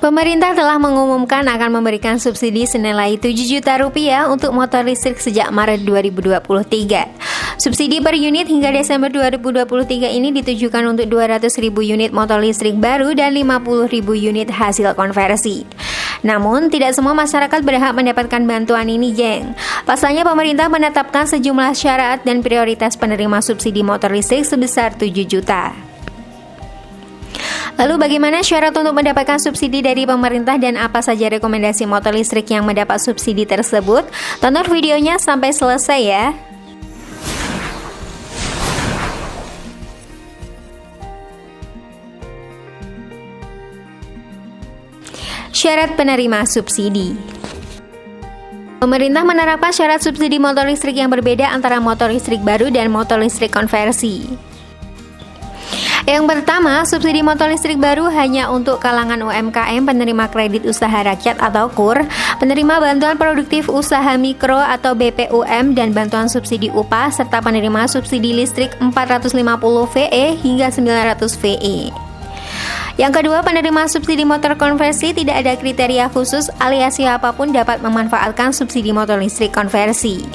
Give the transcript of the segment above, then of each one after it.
Pemerintah telah mengumumkan akan memberikan subsidi senilai 7 juta rupiah untuk motor listrik sejak Maret 2023. Subsidi per unit hingga Desember 2023 ini ditujukan untuk 200.000 unit motor listrik baru dan 50.000 unit hasil konversi. Namun, tidak semua masyarakat berhak mendapatkan bantuan ini, geng. Pasalnya, pemerintah menetapkan sejumlah syarat dan prioritas penerima subsidi motor listrik sebesar 7 juta. Lalu bagaimana syarat untuk mendapatkan subsidi dari pemerintah dan apa saja rekomendasi motor listrik yang mendapat subsidi tersebut? Tonton videonya sampai selesai ya. Syarat penerima subsidi. Pemerintah menerapkan syarat subsidi motor listrik yang berbeda antara motor listrik baru dan motor listrik konversi. Yang pertama, subsidi motor listrik baru hanya untuk kalangan UMKM, penerima kredit usaha rakyat atau KUR, penerima bantuan produktif usaha mikro atau BPUM dan bantuan subsidi upah, serta penerima subsidi listrik 450 VE hingga 900 VE. Yang kedua, penerima subsidi motor konversi tidak ada kriteria khusus alias siapapun dapat memanfaatkan subsidi motor listrik konversi.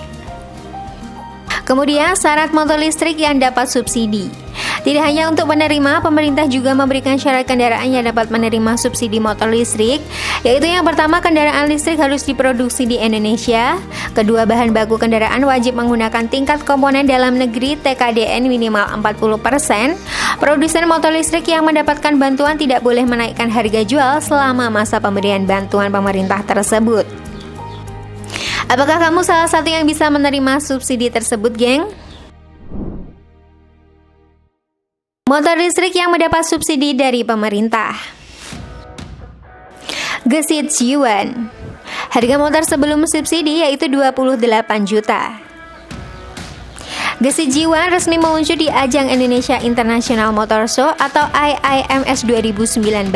Kemudian, syarat motor listrik yang dapat subsidi. Tidak hanya untuk penerima, pemerintah juga memberikan syarat kendaraan yang dapat menerima subsidi motor listrik, yaitu yang pertama, kendaraan listrik harus diproduksi di Indonesia. Kedua, bahan baku kendaraan wajib menggunakan tingkat komponen dalam negeri TKDN minimal 40%. Produsen motor listrik yang mendapatkan bantuan tidak boleh menaikkan harga jual selama masa pemberian bantuan pemerintah tersebut. Apakah kamu salah satu yang bisa menerima subsidi tersebut, geng? Motor listrik yang mendapat subsidi dari pemerintah. Gesit Jiwan. Harga motor sebelum subsidi yaitu 28 juta. Gesit Jiwan resmi meluncur di ajang Indonesia International Motor Show atau IIMS 2019.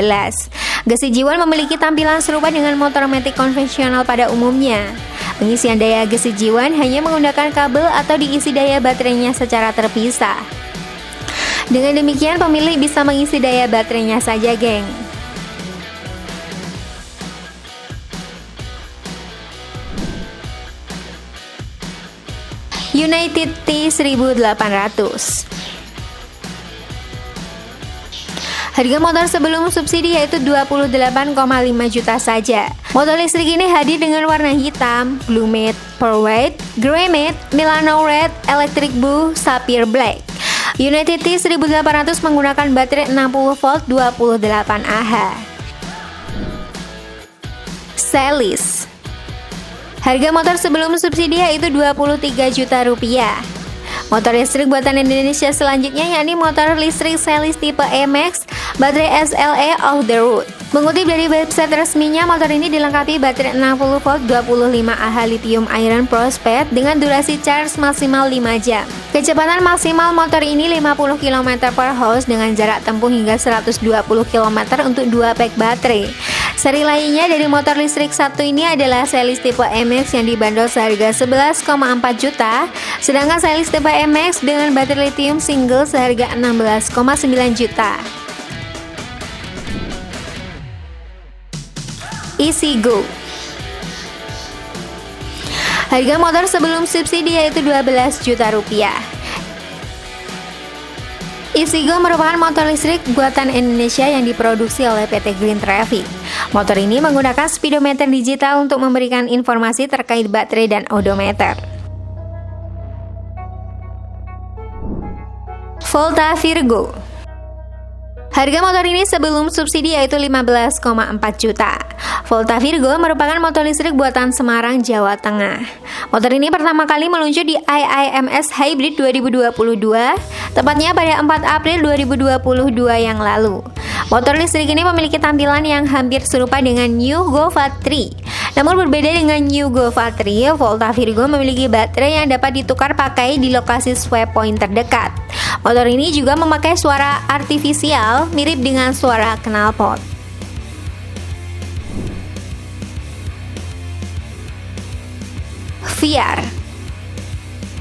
Gesit Jiwan memiliki tampilan serupa dengan motor matic konvensional pada umumnya. Pengisian daya Gesit Jiwan hanya menggunakan kabel atau diisi daya baterainya secara terpisah. Dengan demikian, pemilik bisa mengisi daya baterainya saja, geng. United T 1800. Harga motor sebelum subsidi yaitu 28,5 juta saja. Motor listrik ini hadir dengan warna hitam, blue matte, pearl white, grey matte, Milano red, electric blue, sapphire black. United T 1800 menggunakan baterai 60 volt 28 Ah. Celis. Harga motor sebelum subsidi yaitu 23 juta rupiah. Motor listrik buatan Indonesia selanjutnya yakni motor listrik Celis tipe E-Max, baterai SLE off the road. Mengutip dari website resminya, motor ini dilengkapi baterai 60 volt 25 Ah lithium iron phosphate dengan durasi charge maksimal 5 jam. Kecepatan maksimal motor ini 50 km/h dengan jarak tempuh hingga 120 km untuk 2 pack baterai. Seri lainnya dari motor listrik satu ini adalah Celis tipe E-Max yang dibanderol seharga 11,4 juta, sedangkan Celis tipe E-Max dengan baterai lithium single seharga 16,9 juta. Easygo. Harga motor sebelum subsidi yaitu 12 juta rupiah. Easygo merupakan motor listrik buatan Indonesia yang diproduksi oleh PT Green Traffic. Motor ini menggunakan speedometer digital untuk memberikan informasi terkait baterai dan odometer. Volta Virgo. Harga motor ini sebelum subsidi yaitu 15,4 juta. Volta Virgo merupakan motor listrik buatan Semarang, Jawa Tengah. Motor ini pertama kali meluncur di IIMS Hybrid 2022, tepatnya pada 4 April 2022 yang lalu. Motor listrik ini memiliki tampilan yang hampir serupa dengan New Gova 3. Namun berbeda dengan New Gova 3, Volta Virgo memiliki baterai yang dapat ditukar pakai di lokasi swipe point terdekat. Motor ini juga memakai suara artifisial mirip dengan suara knalpot. VR.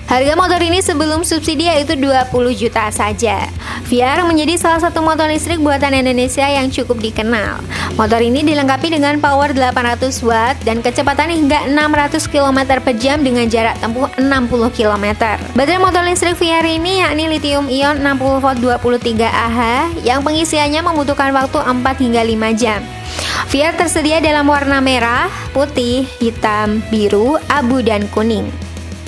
Harga motor ini sebelum subsidi yaitu 20 juta saja. VR menjadi salah satu motor listrik buatan Indonesia yang cukup dikenal. Motor ini dilengkapi dengan power 800 watt dan kecepatan hingga 600 km per jam dengan jarak tempuh 60 km. Baterai motor listrik VR ini yakni lithium ion 60 volt 23 Ah yang pengisiannya membutuhkan waktu 4 hingga 5 jam. VR tersedia dalam warna merah, putih, hitam, biru, abu, dan kuning.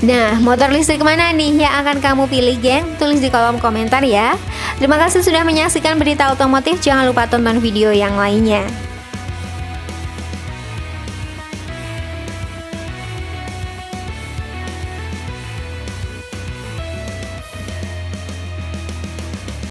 Nah, motor listrik mana nih yang akan kamu pilih, geng? Tulis di kolom komentar ya. Terima kasih sudah menyaksikan berita otomotif. Jangan lupa tonton video yang lainnya.